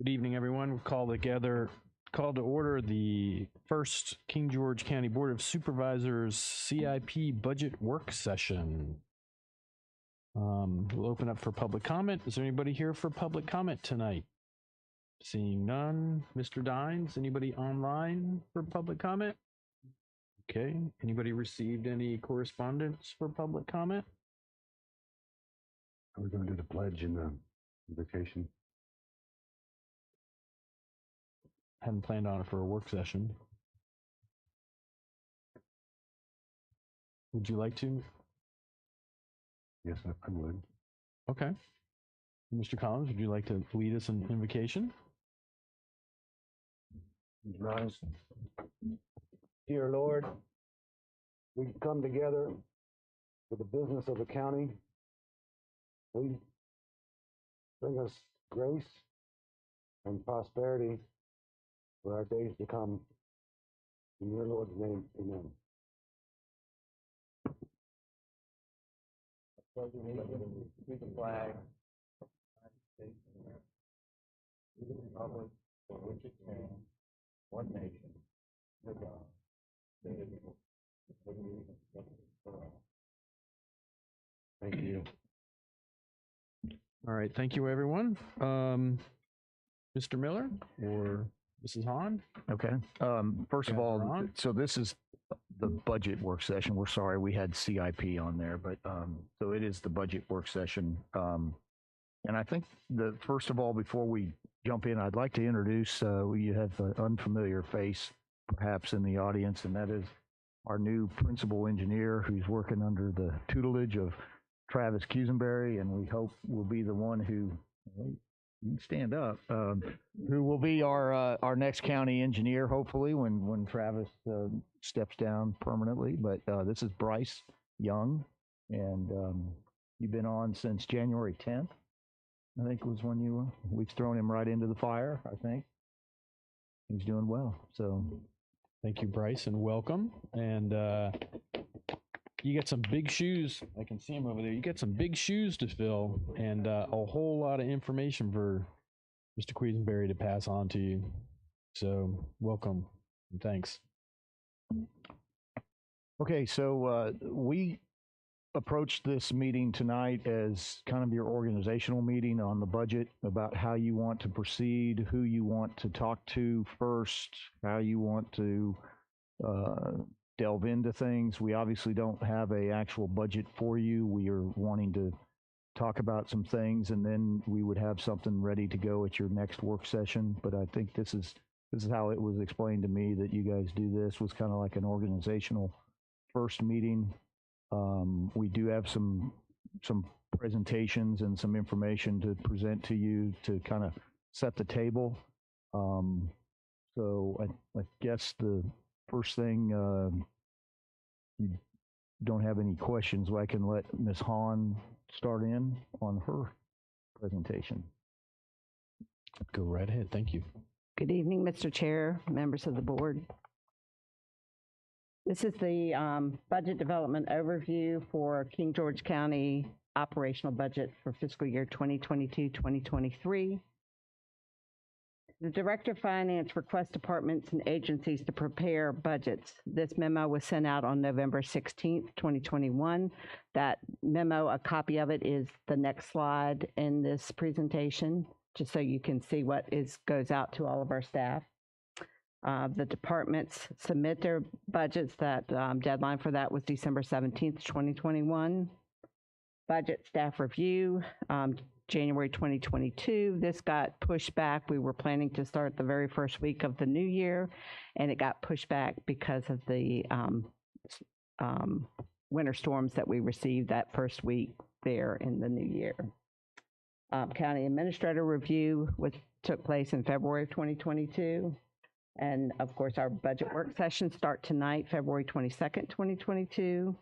Good evening, everyone. We'll call to order the first King George County Board of Supervisors CIP budget work session. We'll open up for public comment. Is there anybody here for public comment tonight? Seeing none. Mr. Dines, anybody online for public comment? Okay. Anybody received any correspondence for public comment? Are we going to do the pledge and the invocation? Hadn't planned on it for a work session. Would you like to? Yes, I would. Okay. Mr. Collins, would you like to lead us in invocation? Rise. Dear Lord, we come together for the business of the county. Please bring us grace and prosperity for our days to come. In your Lord's name, amen. To the flag, to the republic for which it stands, one nation, under God, indivisible, with liberty and justice for all. Thank you. All right. Thank you, everyone. Mr. Miller or Mrs. Hahn? Okay. First of all, so this is the budget work session. We're sorry we had CIP on there, but so it is the budget work session. And I think first of all, before we jump in, I'd like to introduce, you have an unfamiliar face perhaps in the audience, and that is our new principal engineer who's working under the tutelage of Travis Cusenberry, and we hope will be the one who, you can stand up, who will be our next county engineer, hopefully, when Travis steps down permanently. But this is Bryce Young, and you've been on since January 10th, I think was when we've thrown him right into the fire, I think. He's doing well, so. Thank you, Bryce, and welcome. And you got some big shoes. I can see him over there. You got some big shoes to fill and a whole lot of information for Mr. Cuisenberry to pass on to you. So welcome and thanks. Okay, so we approached this meeting tonight as kind of your organizational meeting on the budget, about how you want to proceed, who you want to talk to first, how you want to delve into things. We obviously don't have an actual budget for you. We are wanting to talk about some things, and then we would have something ready to go at your next work session. But I think this is how it was explained to me, that you guys do this, was kind of like an organizational first meeting. We do have some presentations and some information to present to you to kind of set the table. So I guess the first thing, you don't have any questions, I can let Ms. Hahn start in on her presentation. Go right ahead. Thank you. Good evening, Mr. Chair, members of the board. This is the budget development overview for King George County operational budget for fiscal year 2022-2023. The Director of Finance requests departments and agencies to prepare budgets. This memo was sent out on November 16th, 2021. That memo, a copy of it is the next slide in this presentation, just so you can see what goes out to all of our staff. The departments submit their budgets. That deadline for that was December 17th, 2021. Budget staff review, January 2022. This got pushed back. We were planning to start the very first week of the new year, and it got pushed back because of the winter storms that we received that first week there in the new year. County administrator review, which took place in February of 2022. And of course, our budget work sessions start tonight, February 22nd, 2022.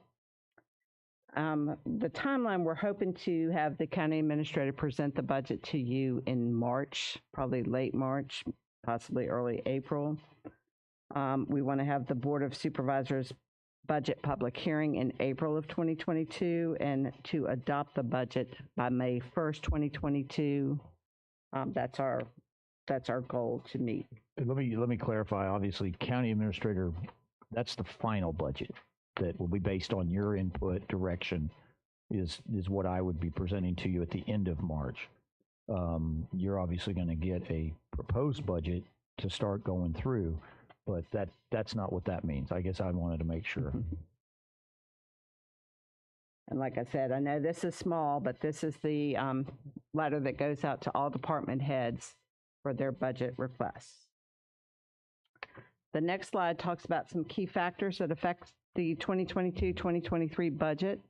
The timeline, we're hoping to have the county administrator present the budget to you in March, probably late March, possibly early April. We want to have the Board of Supervisors budget public hearing in April of 2022 and to adopt the budget by May 1st, 2022. That's our that's our goal to meet. Let me clarify. Obviously, county administrator, that's the final budget that will be based on your input, direction, is what I would be presenting to you at the end of March. You're obviously going to get a proposed budget to start going through, but that's not what that means. I guess I wanted to make sure. And like I said, I know this is small, but this is the letter that goes out to all department heads for their budget requests. The next slide talks about some key factors that affect the 2022-2023 budget.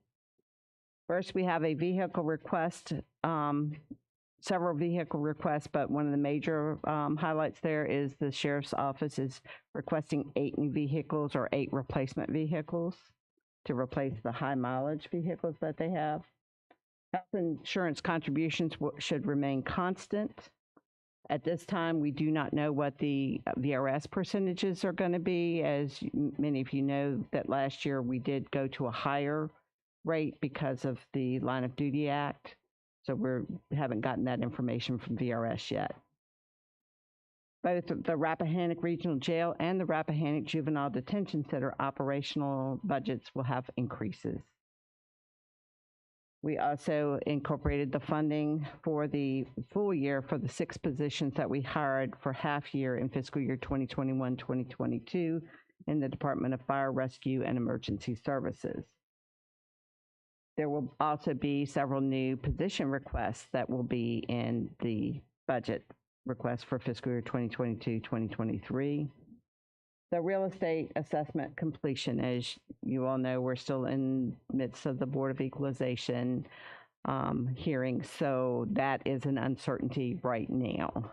First, we have a vehicle request, several vehicle requests, but one of the major highlights there is the sheriff's office is requesting 8 new vehicles or 8 replacement vehicles to replace the high mileage vehicles that they have. Health insurance contributions should remain constant. At this time, we do not know what the VRS percentages are going to be. As many of you know, that last year we did go to a higher rate because of the Line of Duty Act. So we haven't gotten that information from VRS yet. Both the Rappahannock Regional Jail and the Rappahannock Juvenile Detention Center operational budgets will have increases. We also incorporated the funding for the full year for the 6 positions that we hired for half year in fiscal year 2021-2022 in the Department of Fire, Rescue, and Emergency Services. There will also be several new position requests that will be in the budget request for fiscal year 2022-2023. The real estate assessment completion, as you all know, we're still in midst of the Board of Equalization hearing, so that is an uncertainty right now.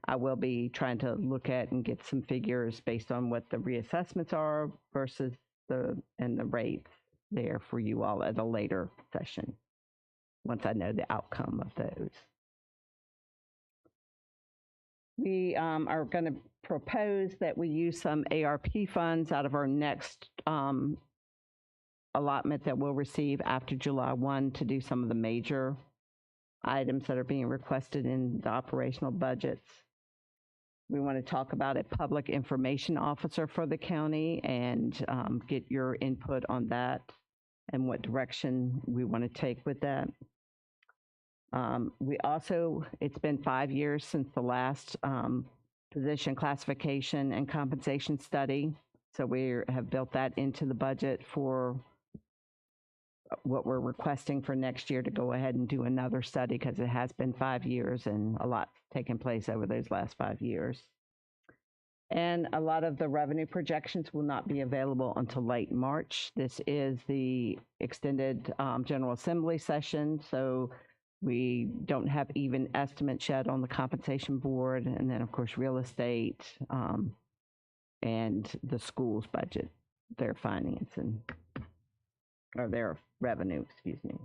I will be trying to look at and get some figures based on what the reassessments are versus the rates there for you all at a later session, once I know the outcome of those. We are going to propose that we use some ARP funds out of our next allotment that we'll receive after July 1 to do some of the major items that are being requested in the operational budgets. We want to talk about a public information officer for the county and get your input on that and what direction we want to take with that. We also, it's been 5 years since the last position classification and compensation study. So we have built that into the budget for what we're requesting for next year to go ahead and do another study because it has been 5 years and a lot's taken place over those last 5 years. And a lot of the revenue projections will not be available until late March. This is the extended General Assembly session, so we don't have even estimates yet on the compensation board, and then of course real estate and the school's budget, their financing, or their revenue, excuse me.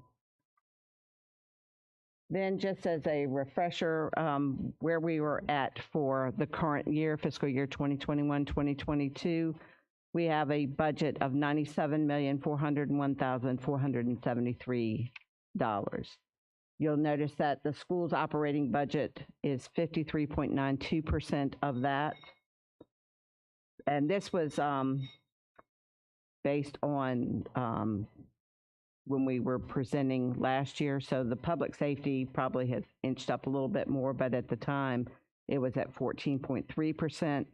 Then just as a refresher, where we were at for the current year, fiscal year 2021-2022, we have a budget of $97,401,473. You'll notice that the school's operating budget is 53.92% of that. And this was based on when we were presenting last year. So the public safety probably has inched up a little bit more, but at the time it was at 14.3%.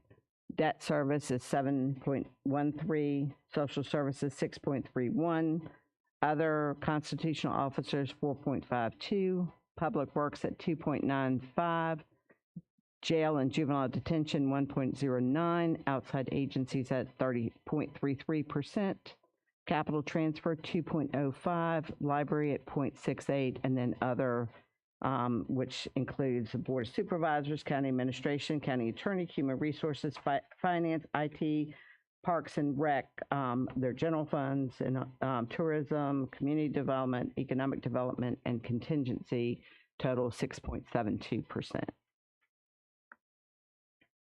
Debt service is 7.13, social services 6.31, other constitutional officers 4.52, public works at 2.95, jail and juvenile detention 1.09, outside agencies at 30.33%, capital transfer 2.05, library at 0.68, and then other, which includes the Board of Supervisors, County Administration, County Attorney, Human Resources, Finance, IT, Parks and Rec, their general funds, and tourism, community development, economic development, and contingency total 6.72%.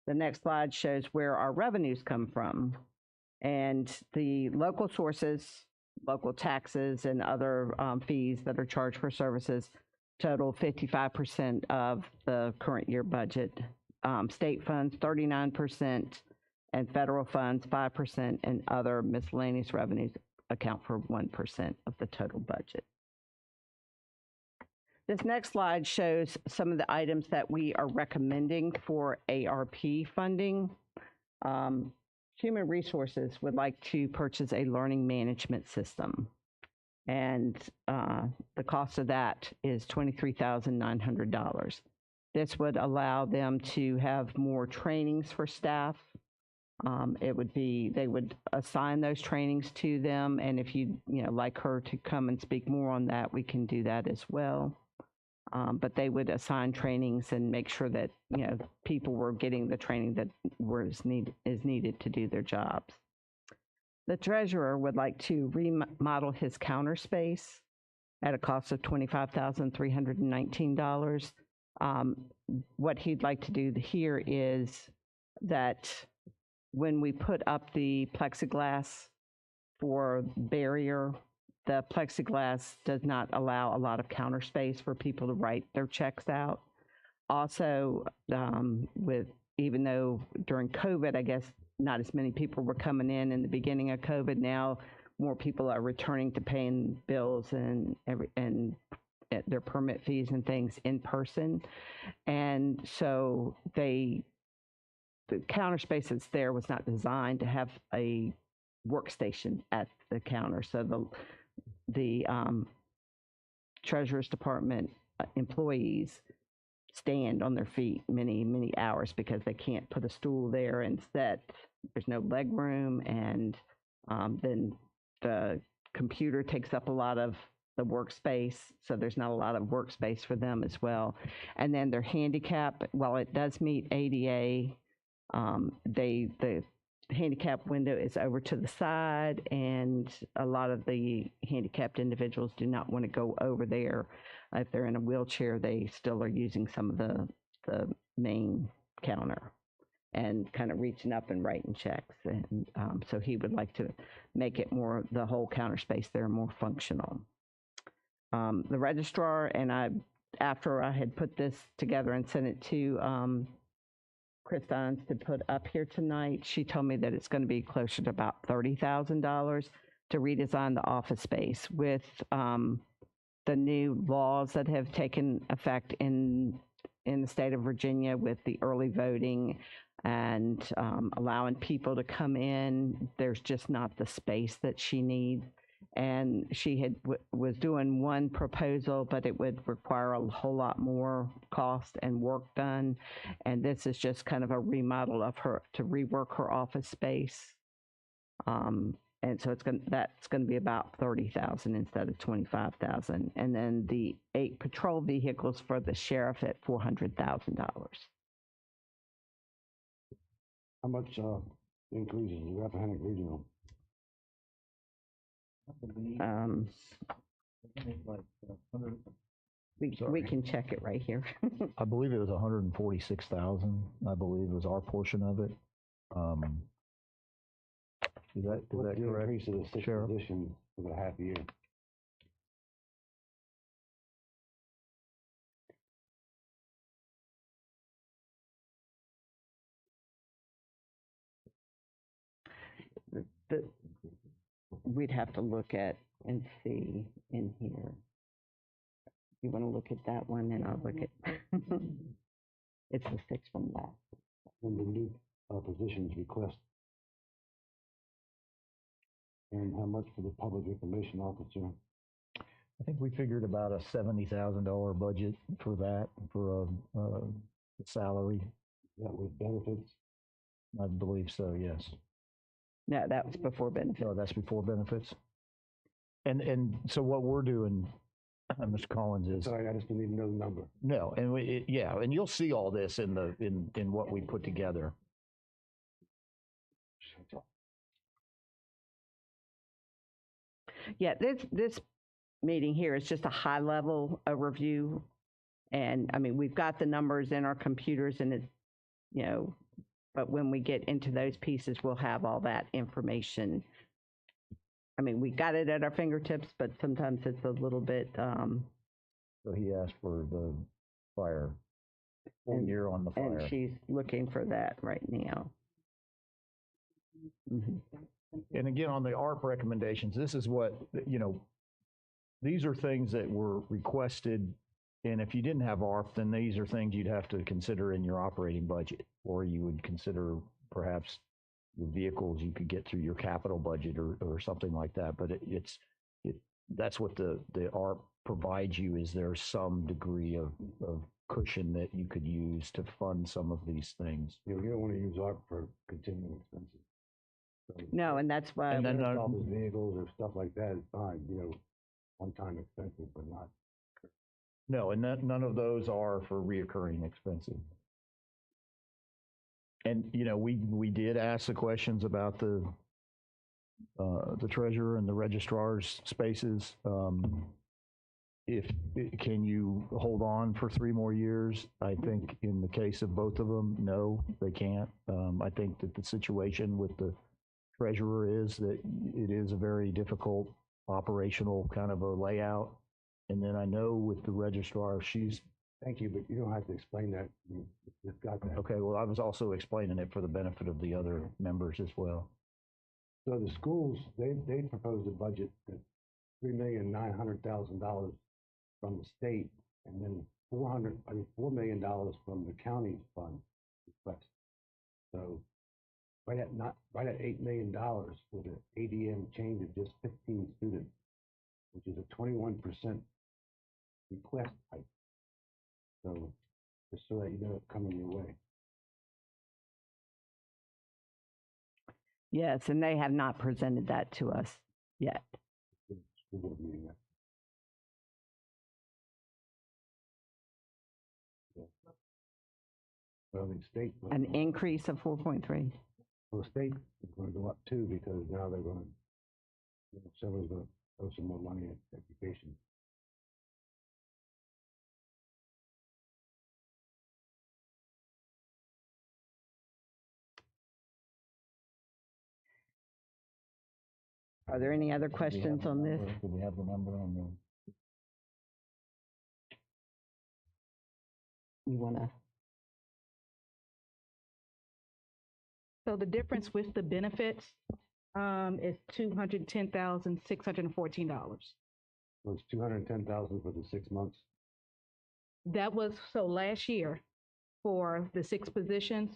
The next slide shows where our revenues come from. And the local sources, local taxes and other fees that are charged for services total 55% of the current year budget. State funds 39%, and federal funds 5%, and other miscellaneous revenues account for 1% of the total budget. This next slide shows some of the items that we are recommending for ARP funding. Human Resources would like to purchase a learning management system, and the cost of that is $23,900. This would allow them to have more trainings for staff. They would assign those trainings to them, and if you'd like her to come and speak more on that, we can do that as well. But they would assign trainings and make sure that people were getting the training that is needed to do their jobs. The treasurer would like to remodel his counter space at a cost of $25,319. What he'd like to do here is that when we put up the plexiglass for barrier, the plexiglass does not allow a lot of counter space for people to write their checks out. Also, even though during COVID, I guess not as many people were coming in the beginning of COVID, now more people are returning to paying bills and their permit fees and things in person. And so the counter space that's there was not designed to have a workstation at the counter. So the Treasurer's Department employees stand on their feet many hours because they can't put a stool there and sit. There's no leg room, and then the computer takes up a lot of the workspace, so there's not a lot of workspace for them as well. And then their handicap, while it does meet ADA, the handicap window is over to the side, and a lot of the handicapped individuals do not want to go over there. If they're in a wheelchair, they still are using some of the main counter and kind of reaching up and writing checks. And so he would like to make it the whole counter space there more functional. The registrar, and after I had put this together and sent it to Chris Dines to put up here tonight, she told me that it's going to be closer to about $30,000 to redesign the office space with the new laws that have taken effect in the state of Virginia with the early voting and allowing people to come in. There's just not the space that she needs. And she was doing one proposal, but it would require a whole lot more cost and work done. And this is just kind of a remodel of her to rework her office space. And so that's going to be about $30,000 instead of $25,000. And then the 8 patrol vehicles for the sheriff at $400,000. How much increases the Rappahannock Regional? We can check it right here. I believe it was 146,000. I believe was our portion of it. Is that correct? Increase of the 6th Sheriff? position for the half year? We'd have to look at and see in here. You want to look at that one, and I'll look at. It's the 6th one back. And the new positions request. And how much for the public information officer? I think we figured about a $70,000 budget for that, for a salary. That with benefits? I believe so, yes. No, that was before benefits. No, that's before benefits. And so what we're doing, Mr. Collins, is Sorry, I just need to know the number. no, and and you'll see all this in what we put together. Yeah, this meeting here is just a high level overview. And I mean, we've got the numbers in our computers, and it's, but when we get into those pieces, we'll have all that information. I mean, we got it at our fingertips, but sometimes it's a little bit So he asked for the fire, full And- year on the And fire. she's looking for that right now. Mhm. And again, on the ARP recommendations, this is what, these are things that were requested. And if you didn't have ARP, then these are things you'd have to consider in your operating budget, or you would consider perhaps your vehicles you could get through your capital budget or something like that. But that's what the ARP provides you, is there's some degree of cushion that you could use to fund some of these things. You don't want to use ARP for continuing expenses. So, No, and that's why. And then, sheriff's office vehicles or stuff like that is fine, one-time expenses, but not. No, and none of those are for reoccurring expenses. And, we did ask the questions about the treasurer and the registrar's spaces. Can you hold on for 3 more years? I think in the case of both of them, no, they can't. I think that the situation with the treasurer is that it is a very difficult operational kind of a layout. And then I know with the registrar, Thank you, but you don't have to explain that. You've got that. okay, well, I was also explaining it for the benefit of the other members as well. So the schools, they proposed a budget that's $3,900,000 from the state, and then $4 million from the county fund request. So right at $8 million with an ADM change of just 15 students, which is a 21% request hike. So just so that you know it's coming your way. Yes, and they have not presented that to us yet. School board meeting. Yeah. Well, the state. An increase of 4.3. Well, the state is going to go up too, because now they're going to, someone's going to throw some more money at education. Are there any other questions on this? Do we have the number on the? You want to? So the difference with the benefits is $210,614. So it's $210,000 for the 6 months. That was, so last year, for the 6 positions,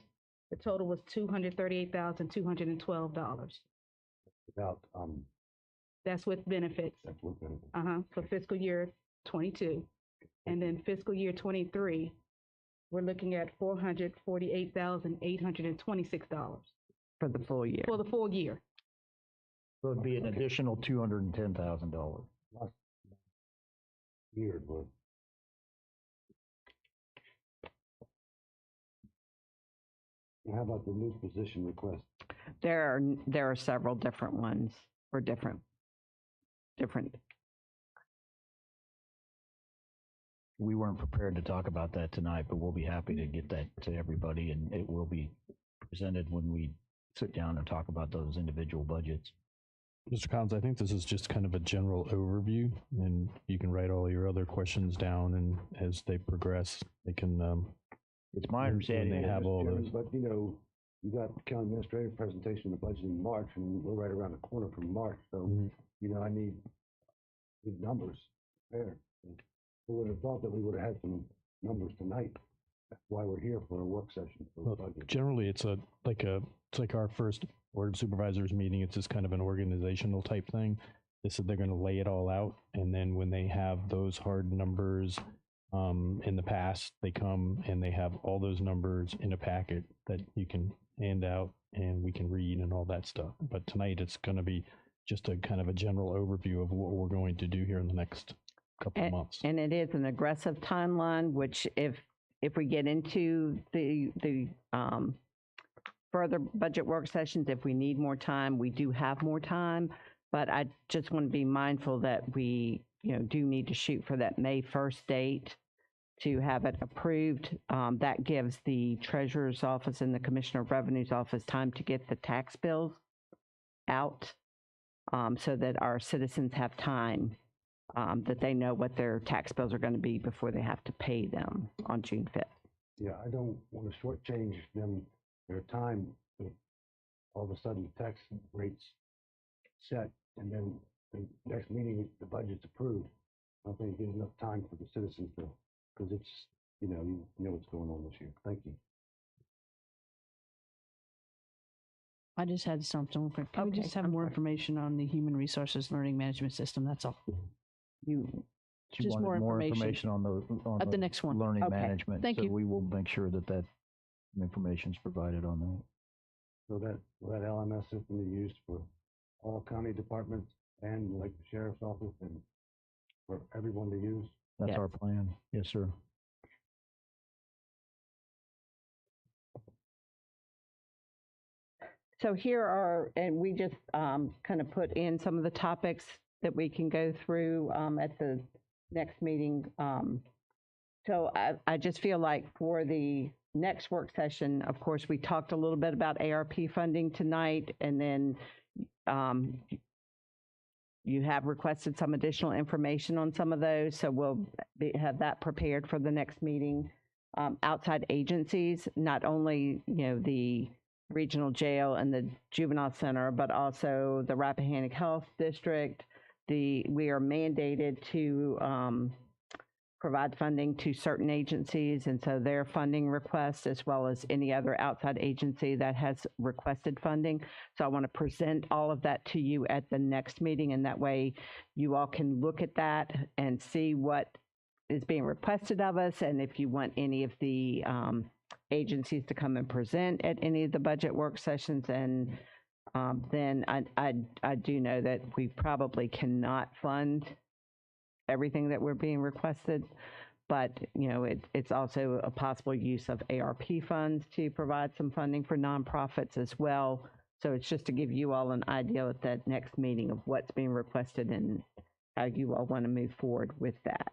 the total was $238,212. Without, That's with benefits, that's what benefits. for fiscal year 22. And then fiscal year 23, we're looking at $448,826 For the full year. for the full year. So it'd be an additional $210,000. Last year it was. How about the new position request? There are several different ones for different. We weren't prepared to talk about that tonight, but we'll be happy to get that to everybody, and it will be presented when we sit down and talk about those individual budgets. Mr. Collins, I think this is just kind of a general overview, and you can write all your other questions down, and as they progress, they can. It's my understanding they have all those. But you got county administrative presentation of the budget in March, and we're right around the corner from March. So I need numbers there. Who would have thought that we would have had some numbers tonight? That's why we're here for a work session for the budget. Generally, it's like our first board of supervisors meeting. It's just kind of an organizational type thing. They said they're going to lay it all out, and then when they have those hard numbers in the past, they come and they have all those numbers in a packet that you can hand out and we can read and all that stuff. But tonight it's going to be just a kind of a general overview of what we're going to do here in the next couple of months. And it is an aggressive timeline, which if we get into the further budget work sessions, if we need more time, we do have more time. But I just want to be mindful that we, do need to shoot for that May 1st date to have it approved. That gives the treasurer's office and the commissioner of revenue's office time to get the tax bills out so that our citizens have time that they know what their tax bills are going to be before they have to pay them on June 5th. Yeah, I don't want to shortchange them their time if all of a sudden tax rates set and then the next meeting, the budget's approved. I don't think there's enough time for the citizens to, because it's, you know what's going on this year. Thank you. I just had something real quick. Can we Okay, just have I'm more sorry. information on the human resources learning management system? That's all. You, She Just wanted more information. on At the next one. learning Okay. management. Thank so you. we will make sure that that information is provided on that. So will that LMS system be used for all county departments and like the sheriff's office and for everyone to use? That's Yes. our plan. Yes, sir. so here are, and we just kind of put in some of the topics that we can go through at the next meeting. So I just feel like for the next work session, of course, we talked a little bit about ARP funding tonight, and then you have requested some additional information on some of those, so we'll have that prepared for the next meeting. Outside agencies, not only, the regional jail and the juvenile center, but also the Rappahannock Health District. We are mandated to provide funding to certain agencies, and so their funding requests, as well as any other outside agency that has requested funding. So I want to present all of that to you at the next meeting, and that way you all can look at that and see what is being requested of us, and if you want any of the agencies to come and present at any of the budget work sessions. And then I do know that we probably cannot fund everything that we're being requested, but it's also a possible use of ARP funds to provide some funding for nonprofits as well. So it's just to give you all an idea at that next meeting of what's being requested and how you all want to move forward with that.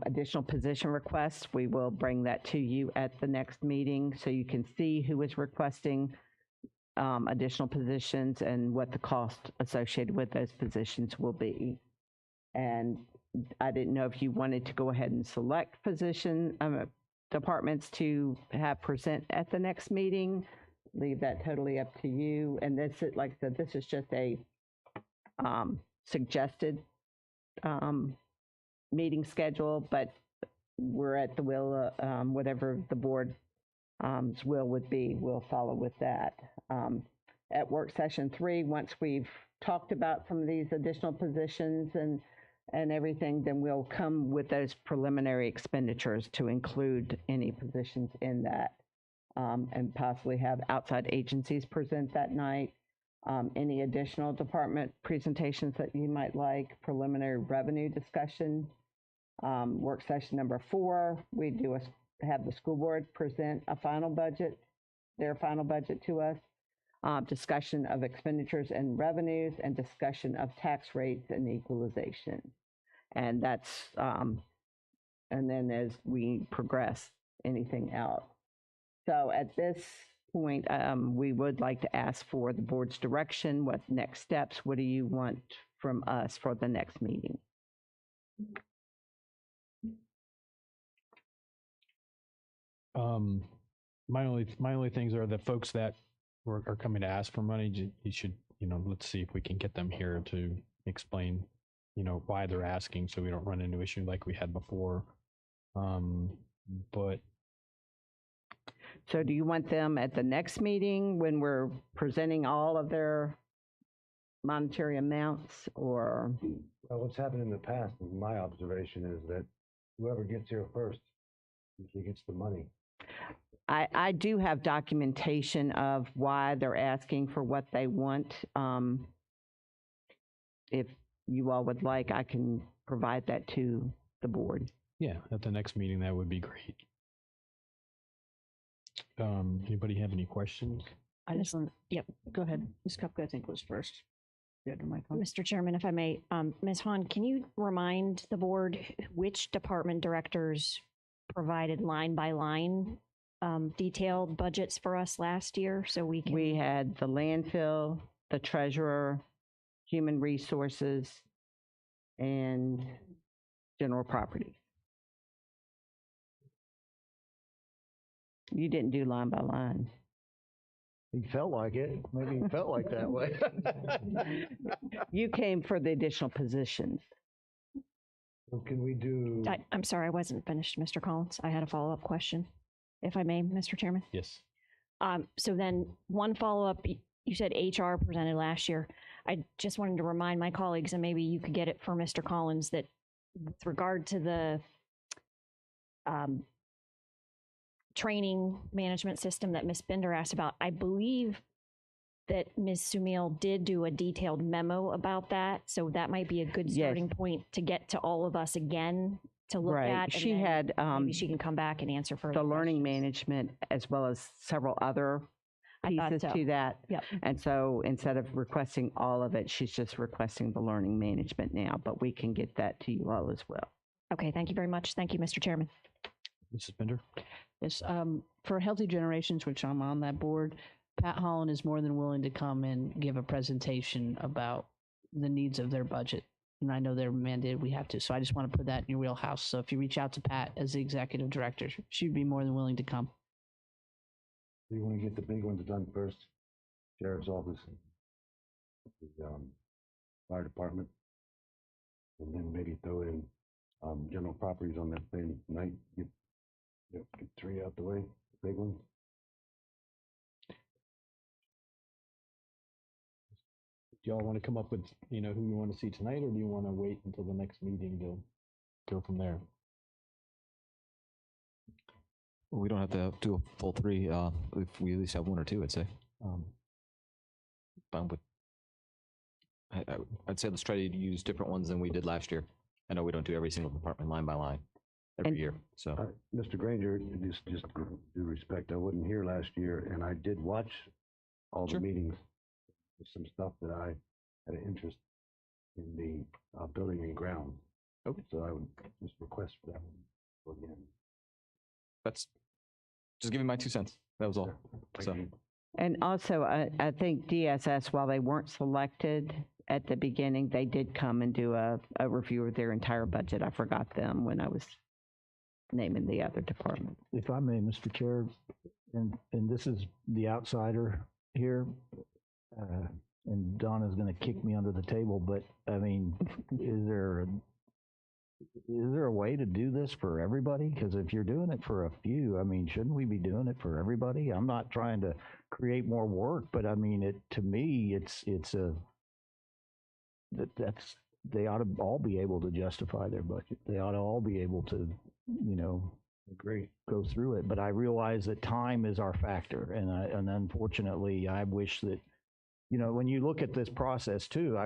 Additional position requests, we will bring that to you at the next meeting so you can see who is requesting additional positions and what the cost associated with those positions will be. And I didn't know if you wanted to go ahead and select departments to have present at the next meeting. Leave that totally up to you. And this is, like I said, this is just a suggested meeting schedule, but we're at the will, whatever the board's will would be, we'll follow with that. At work session 3, once we've talked about some of these additional positions and everything, then we'll come with those preliminary expenditures to include any positions in that, and possibly have outside agencies present that night. Any additional department presentations that you might like, preliminary revenue discussion. Work session number 4, we have the school board present their final budget to us. Discussion of expenditures and revenues, and discussion of tax rates and equalization. And that's, and then as we progress, anything else. So at this point, we would like to ask for the board's direction. What next steps? What do you want from us for the next meeting? My only things are the folks that are coming to ask for money. You should, let's see if we can get them here to explain, why they're asking, so we don't run into issue like we had before. But so do you want them at the next meeting when we're presenting all of their monetary amounts, or? Well, what's happened in the past, in my observation, is that whoever gets here first usually gets the money. I do have documentation of why they're asking for what they want. If you all would like, I can provide that to the board. yeah, at the next meeting, that would be great. Anybody have any questions? I just want, yep, go ahead. Ms. Kupka, I think, was first. You had your mic on. Mr. Chairman, if I may, Ms. Hahn, can you remind the board which department directors provided line by line detailed budgets for us last year, so we can? We had the landfill, the treasurer, human resources, and general property. You didn't do line by line. He felt like it. Maybe he felt like that way. You came for the additional positions. So can we do, I'm sorry, I wasn't finished, Mr. Collins. I had a follow-up question, if I may, Mr. Chairman. Yes. So then one follow-up, you said HR presented last year. I just wanted to remind my colleagues, and maybe you could get it for Mr. Collins, that with regard to the training management system that Ms. Bender asked about, I believe that Ms. Sumil did do a detailed memo about that. So that might be a good Yes. starting point to get to all of us again to look Right. at. and She then had maybe she can come back and answer further the learning questions. management as well as several other I thought pieces so. to that. Yep. And so instead of requesting all of it, she's just requesting the learning management now, but we can get that to you all as well. Okay, thank you very much. Thank you, Mr. Chairman. Mrs. Bender? Yes, for Healthy Generations, which I'm on that board, Pat Holland is more than willing to come and give a presentation about the needs of their budget. And I know they're mandated we have to. So I just want to put that in your wheelhouse. So if you reach out to Pat as the executive director, she'd be more than willing to come. you want to get the big ones done first? Sheriff's office, the fire department, and then maybe throw in general properties on that same night. Get 3 out the way, the big ones. Do y'all want to come up with, who you want to see tonight, or do you want to wait until the next meeting to go from there? We don't have to do a full 3. If we at least have 1 or 2, I'd say. Fine with. I'd say let's try to use different ones than we did last year. I know we don't do every single department line by line every year. So, Mr. Granger, just due respect, I wasn't here last year, and I did watch all Sure. the meetings. There's some stuff that I had an interest in the building and ground. Okay. So I would just request for that one again. that's just giving my 2 cents. That was all. Thank So, you. And also, I think DSS, while they weren't selected at the beginning, they did come and do a review of their entire budget. I forgot them when I was naming the other department. If I may, Mr. Chair, and this is the outsider here, and Donna's going to kick me under the table, but I mean, is there a way to do this for everybody? Because if you're doing it for a few, I mean, shouldn't we be doing it for everybody? I'm not trying to create more work, but I mean, to me, they ought to all be able to justify their budget. They ought to all be able to, Agree. go through it. But I realize that time is our factor, and unfortunately, I wish that, when you look at this process too,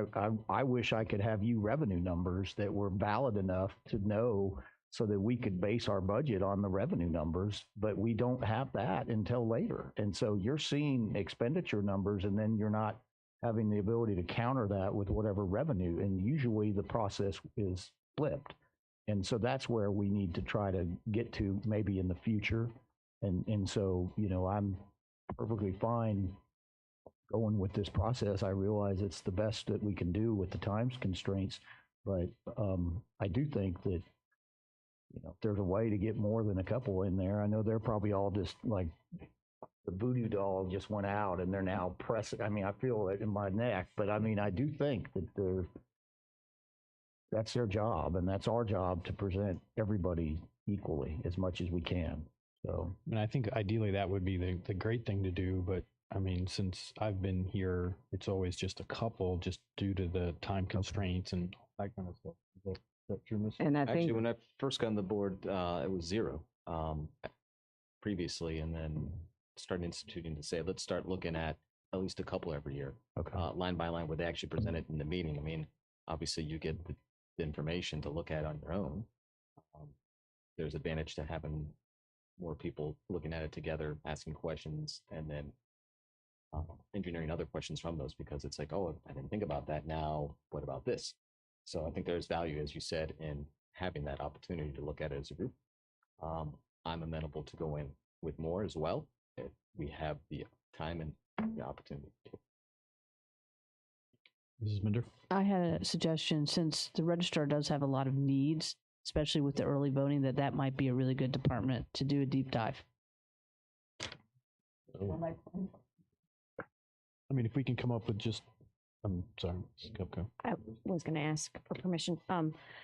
I wish I could have you revenue numbers that were valid enough to know, so that we could base our budget on the revenue numbers, but we don't have that until later. And so you're seeing expenditure numbers, and then you're not having the ability to counter that with whatever revenue. And usually the process is flipped. And so that's where we need to try to get to maybe in the future. And so, I'm perfectly fine going with this process. I realize it's the best that we can do with the times constraints, but I do think that, if there's a way to get more than a couple in there. I know they're probably all just like, the voodoo doll just went out and they're now pressing. I mean, I feel it in my neck, but I mean, I do think that that's their job, and that's our job to present everybody equally as much as we can. So, And I think ideally that would be the great thing to do, but I mean, since I've been here, it's always just a couple, just due to the time constraints and that kind of stuff. Is that true, Miss? And I actually, think, when I first got on the board, it was 0 previously, and then started instituting to say, let's start looking at least a couple every year, okay. line by line, where they actually present it in the meeting. I mean, obviously, you get the information to look at on your own. There's advantage to having more people looking at it together, asking questions, and then engineering other questions from those, because it's like, oh, I didn't think about that. Now, what about this? So I think there's value, as you said, in having that opportunity to look at it as a group. I'm amenable to go in with more as well, if we have the time and the opportunity to. Mrs. Minder? I had a suggestion, since the registrar does have a lot of needs, especially with the early voting, that might be a really good department to do a deep dive. I mean, if we can come up with just, I'm sorry, go. I was going to ask for permission.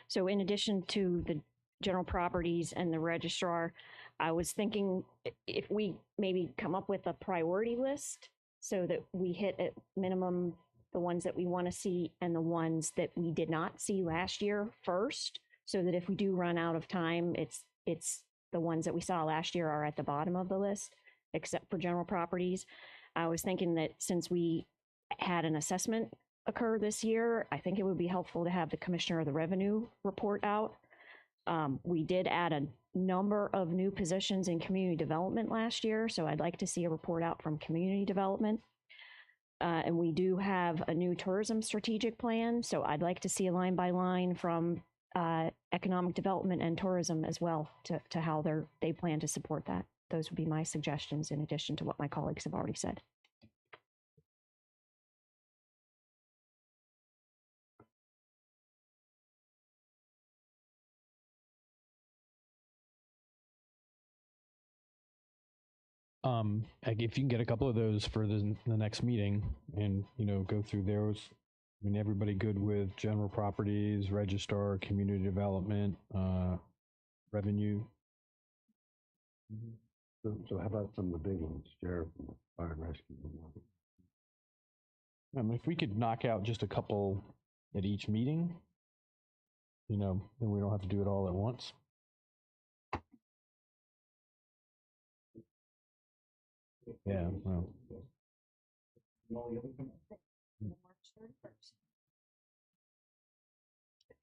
So in addition to the general properties and the registrar, I was thinking if we maybe come up with a priority list so that we hit at minimum the ones that we want to see and the ones that we did not see last year first, so that if we do run out of time, it's the ones that we saw last year are at the bottom of the list, except for general properties. I was thinking that since we had an assessment occur this year, I think it would be helpful to have the Commissioner of the Revenue report out. We did add a number of new positions in community development last year, so I'd like to see a report out from community development. And we do have a new tourism strategic plan, so I'd like to see a line by line from economic development and tourism as well to how they plan to support that. Those would be my suggestions in addition to what my colleagues have already said. Like if you can get a couple of those for the next meeting and, go through those. I mean, everybody good with general properties, registrar, community development, revenue? So how about some of the big ones, sheriff, fire and rescue? I mean, if we could knock out just a couple at each meeting, then we don't have to do it all at once. Yeah, well.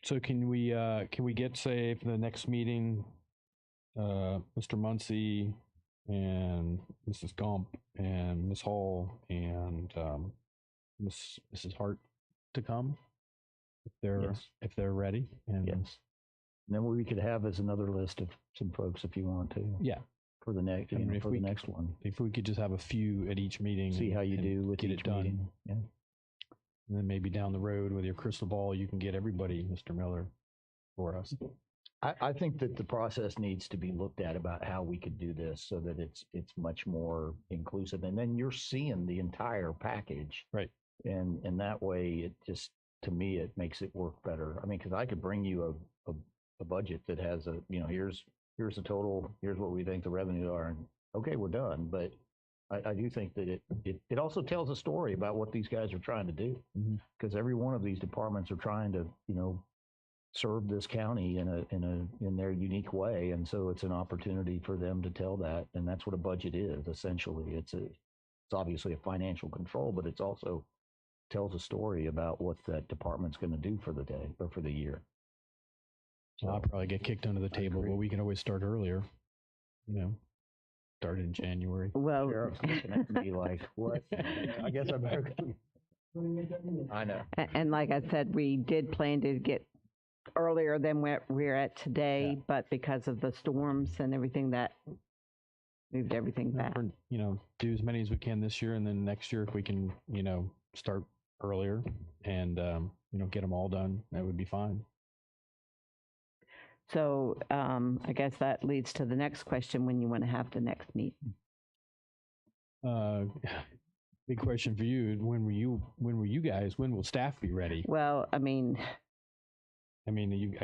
So can we get, say, for the next meeting, Mr. Muncy and Mrs. Gump and Miss Hall and Mrs. Hart to come if they're ready? And Yes. And then what we could have is another list of some folks if you want to. Yeah. For the next, if for the next one. If we could just have a few at each meeting. See how you do with get each it done. meeting. Yeah. And then maybe down the road with your crystal ball, you can get everybody, Mr. Miller, for us. I think that the process needs to be looked at about how we could do this so that it's much more inclusive. And then you're seeing the entire package. Right. And that way it just, to me, it makes it work better. I mean, because I could bring you a budget that has here's the total, here's what we think the revenues are, and okay, we're done. But I do think that it also tells a story about what these guys are trying to do, because every one of these departments are trying to serve this county in their unique way, and so it's an opportunity for them to tell that, and that's what a budget is essentially. It's obviously a financial control, but it's also tells a story about what that department's going to do for the day or for the year. Well, I'll probably get kicked under the table, but we can always start earlier. Start in January. Well, Sheriff's looking at me like, what? I guess I better. I know. And like I said, we did plan to get earlier than we're at today, but because of the storms and everything, that moved everything back. Do as many as we can this year, and then next year if we can, start earlier and get them all done, that would be fine. So I guess that leads to the next question: when you want to have the next meeting? Big question for you: when will staff be ready? Well, I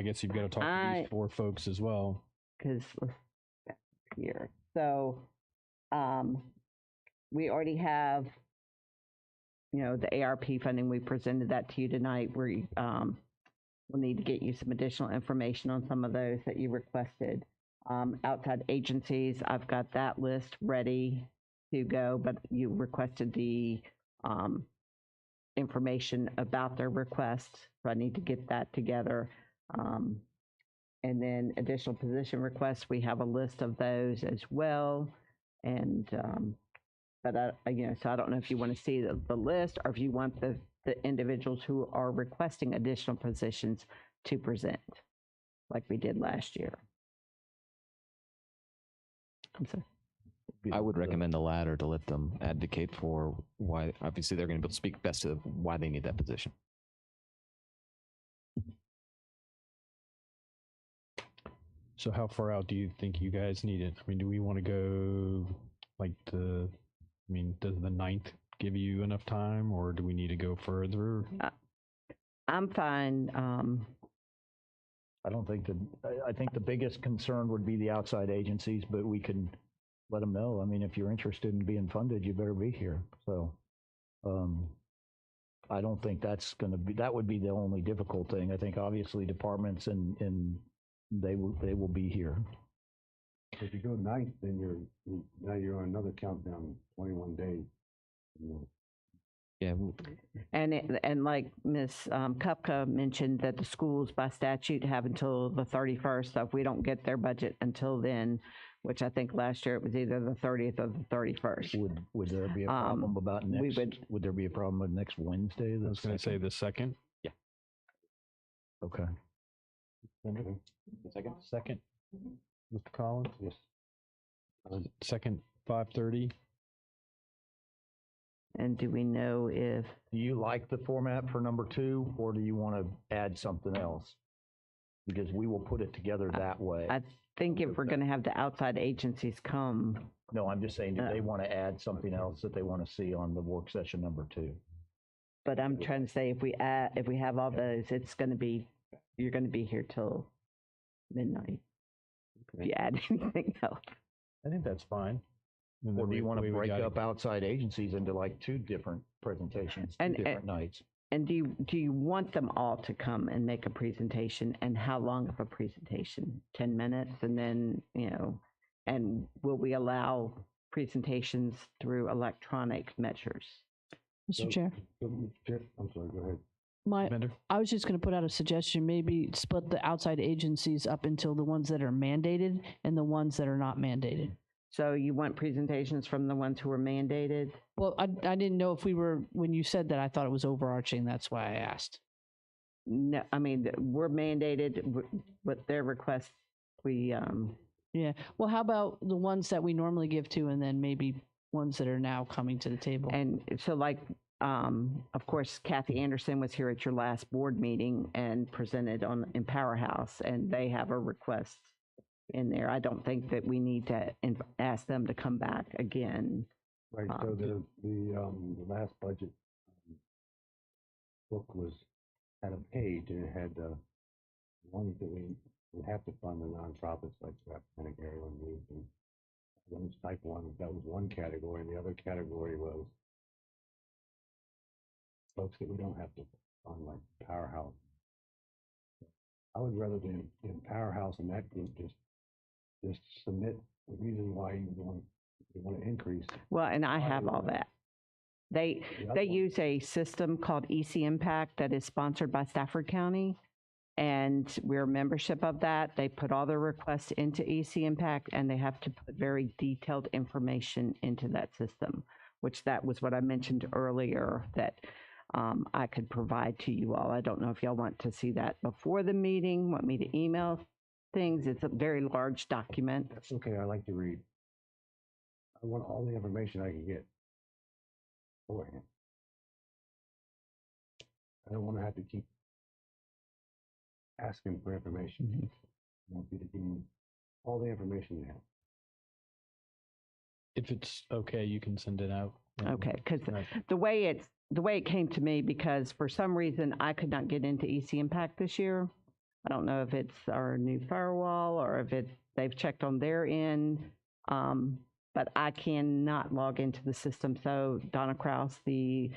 guess you've got to talk to these four folks as well. Because here, so we already have, the ARP funding. We presented that to you tonight. We'll need to get you some additional information on some of those that you requested. Outside agencies, I've got that list ready to go, but you requested the information about their request, so I need to get that together. And then additional position requests, we have a list of those as well. And but so I don't know if you want to see the list, or if you want the individuals who are requesting additional positions to present, like we did last year. I'm sorry. I would recommend the latter, to let them advocate for why. Obviously, they're going to be able to speak best to why they need that position. So how far out do you think you guys need it? I mean, do we want to go like does the 9th give you enough time, or do we need to go further? I'm fine. I don't think I think the biggest concern would be the outside agencies, but we can let them know. I mean, if you're interested in being funded, you better be here. So, I don't think that would be the only difficult thing. I think obviously departments and they will be here. If you go 9th, then now you're on another countdown, 21 days. You know. Yeah, And like Ms. Kupka mentioned that the schools by statute have until the 31st. So if we don't get their budget until then, which I think last year it was either the 30th or the 31st. Would there be a problem about next? Would there be a problem with next Wednesday? I was going to say the 2nd. Yeah. Okay. The second. Mr. Collins? Yes. 2nd, 5:30. And do we know if, Do you like the format for number 2, or do you want to add something else? Because we will put it together that way. I think if we're going to have the outside agencies come, No, I'm just saying, do they want to add something else that they want to see on the work session number 2? but I'm trying to say if we have all those, you're going to be here till midnight. If you add anything else. I think that's fine. And Or then do you want to we break gotta- up outside agencies into like 2 different presentations, two And- different nights? And do you want them all to come and make a presentation, and how long of a presentation? 10 minutes, and then, and will we allow presentations through electronic measures? Mr. Chair, I'm sorry, go ahead. Bender? I was just going to put out a suggestion, maybe split the outside agencies up until the ones that are mandated and the ones that are not mandated. So you want presentations from the ones who are mandated? Well, I didn't know if when you said that, I thought it was overarching. That's why I asked. No, I mean, we're mandated with their requests. Yeah. Well, how about the ones that we normally give to, and then maybe ones that are now coming to the table? And so like, of course, Kathy Anderson was here at your last board meeting and presented in Powerhouse, and they have a request in there. I don't think that we need to ask them to come back again. Right, so the last budget book had a page, and it had ones that we have to fund the nonprofits like Rappahannock Area News and those type 1. That was one category, and the other category was folks that we don't have to fund, like Powerhouse. I would rather than in Powerhouse and that group just submit the reason why you want to increase. Well, and I have all that. They use a system called EC Impact that is sponsored by Stafford County, and we're a membership of that. They put all their requests into EC Impact, and they have to put very detailed information into that system, which that was what I mentioned earlier that I could provide to you all. I don't know if y'all want to see that before the meeting, want me to email things. It's a very large document. That's okay, I like to read. I want all the information I can get beforehand. I don't want to have to keep asking for information. I want you to give me all the information you have. If it's okay, you can send it out. Okay, because Right. the way it came to me, because for some reason I could not get into EC Impact this year. I don't know if it's our new firewall or if they've checked on their end, but I cannot log into the system. So Donna Kraus, the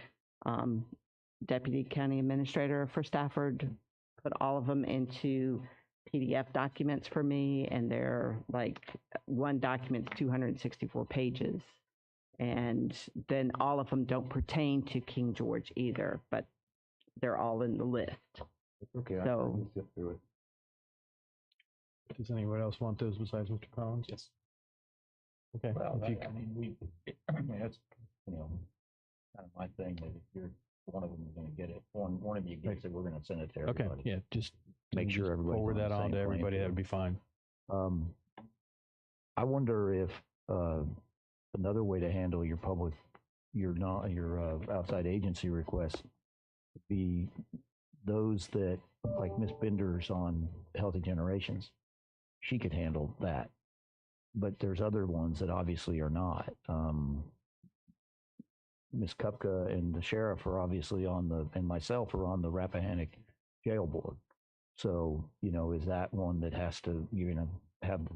Deputy County Administrator for Stafford, put all of them into PDF documents for me, and they're like one document's 264 pages. And then all of them don't pertain to King George either, but they're all in the list. It's okay, I So- can sift through it. Does anyone else want those besides Mr. Collins? yes. Okay. Well, if you- I mean, that's, kind of my thing, that if you're, one of them is going to get it, one of you gets it, we're going to send it to Okay, everybody. yeah, just Make sure just everybody's forward on the that on same to playing everybody. That field. would be fine. I wonder if another way to handle your outside agency requests would be those that, like Ms. Bender's on Healthy Generations. she could handle that. But there's other ones that obviously are not. Ms. Kupka and the sheriff are obviously and myself are on the Rappahannock Jail Board. So, is that one that has to, have the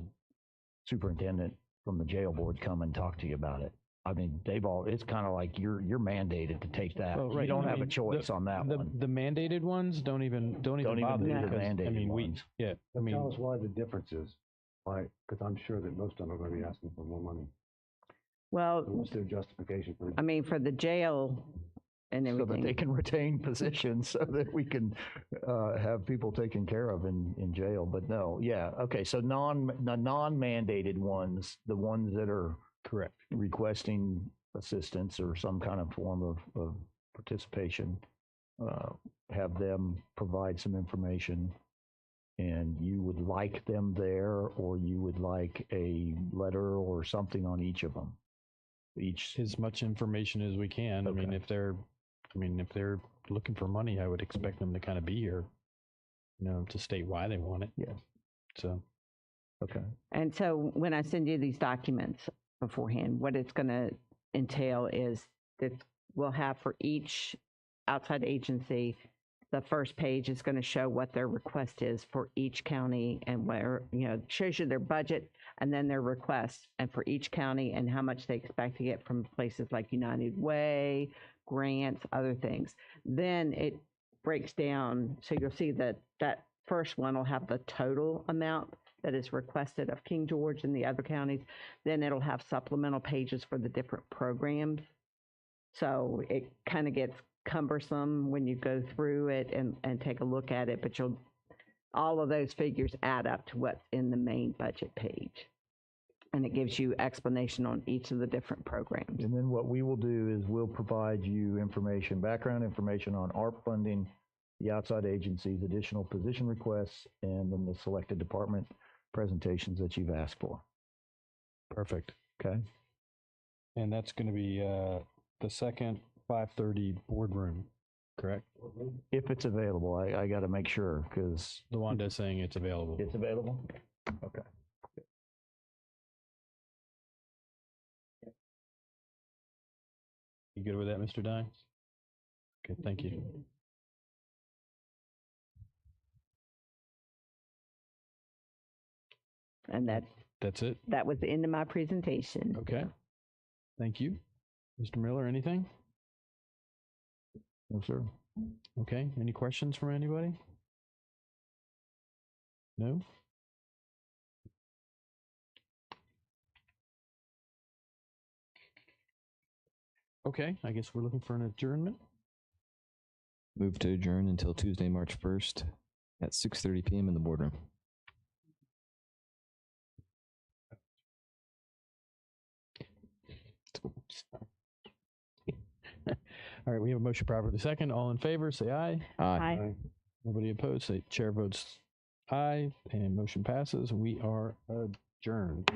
superintendent from the jail board come and talk to you about it? I mean, it's kind of like you're mandated to take that. Well, right, You don't I have a mean, choice on that one. The mandated ones don't even bother. do the because, mandated we, ones. yeah, But tell us why the difference is. Why? Because I'm sure that most of them are going to be asking for more money. Well, What's their justification for it? I mean, for the jail and So everything. that they can retain positions so that we can have people taken care of in jail. But no, yeah. Okay. So non-mandated ones, the ones that are correct. requesting assistance or some kind of form of participation, have them provide some information, and you would like them there, or you would like a letter or something on each of them. As much information as we can. Okay. I mean, if they're looking for money, I would expect them to kind of be here, to state why they want it. Yes. So. Okay. And so when I send you these documents beforehand, what it's going to entail is that we'll have for each outside agency, the first page is going to show what their request is for each county and where, shows you their budget and then their request and for each county and how much they expect to get from places like United Way, grants, other things. Then it breaks down. So you'll see that first one will have the total amount that is requested of King George and the other counties. Then it'll have supplemental pages for the different programs. So it kind of gets cumbersome when you go through it and take a look at it, but all of those figures add up to what's in the main budget page. And it gives you explanation on each of the different programs. And then what we will do is we'll provide you background information on ARP funding, the outside agencies, additional position requests, and then the selected department presentations that you've asked for. Perfect. Okay. And that's going to be the second 5:30 boardroom, correct? If it's available, I got to make sure because LaWanda's saying it's available. it's available. Okay. You good with that, Mr. Dye? Okay, thank you. And That's it? that was the end of my presentation. Okay. Thank you. Mr. Miller, anything? No, sir. Okay. Any questions from anybody? No? Okay. I guess we're looking for an adjournment. Move to adjourn until Tuesday, March 1st at 6:30 p.m. in the boardroom. All right, we have a motion properly second. All in favor, say aye. Aye. Nobody opposed, say chair votes aye, and motion passes. We are adjourned.